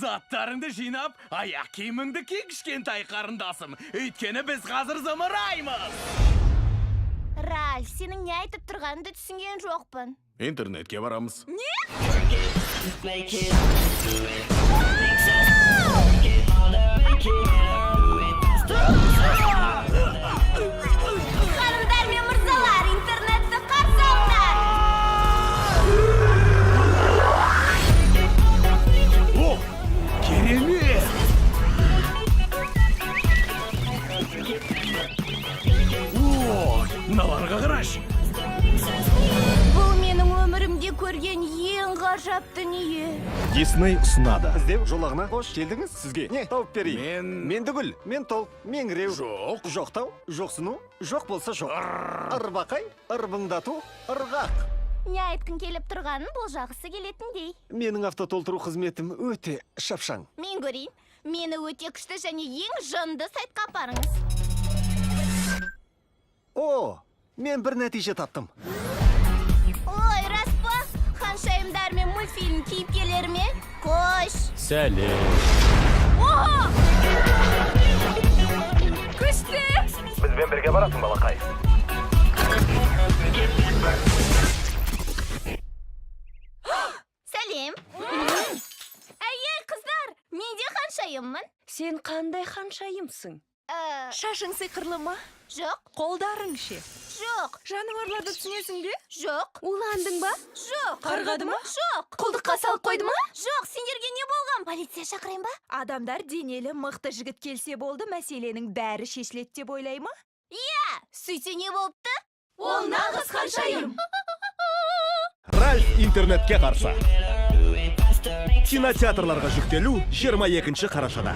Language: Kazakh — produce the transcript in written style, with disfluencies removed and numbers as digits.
Заттарыңды жинап, аяқ киіміңді ки кішкентай қарындасым. Өйткені біз қазір зымыраймыз. Ральф, сенің не айтып тұрғаныңды түсінген жоқпын. Интернетке барамыз. Ханымдар мен мырзалар, интернетті қарсы алыңдар. О, керемет! О, мыналарға қараш. Бұл менің өмірімде көрген ең ғажап дүние. Дисней ұсынады. Іздеу жолағына қош келдіңіз сізге. Не, тауып берейін. Мен... Мендігүл, мен тол, меңіреу. Жоқ. Жоқтау, жоқсыну, жоқ болса жоқ. Ырбақай, ырбыңдату, ырғақ. Не айтқың келіп тұрғанын бұл жағысы келетіндей. Менің автотолтыру қызметім өте шапшаң. Мен көрейін, мені өте күшті және ең жынды сайтқа апарыңыз. О, мен бір нәтиже таптым. Ой, рас па? Ханшайымдар мен мультфильм кейіпкерлері ме? Қош! Сәлем. Ого! Күшті! Бізбен бірге барасың, балақай. Сәлем! Әйел, қыздар! Мен де ханшайыммын. Сен қандай ханшайымсың? Шашың сиқырлы ма? Жоқ, Қолдарың ше? жоқ, Жануарларды түсінесің бе? жоқ, Уландың ба? жоқ. Қарғады ма? Жоқ. Құлдыққа салып қойды ма? Жоқ, сендерге не болған? Полиция шақырайын ба? Адамдар денелі мықты жігіт келсе болды, мәселенің бәрі шешіледі деп ойлай ма? Иә, сөйтсе не болыпты? Ол нағыз ханшайым. Ральф интернетке қарсы. Кинотеатрларға жүктелу 22 қарашада.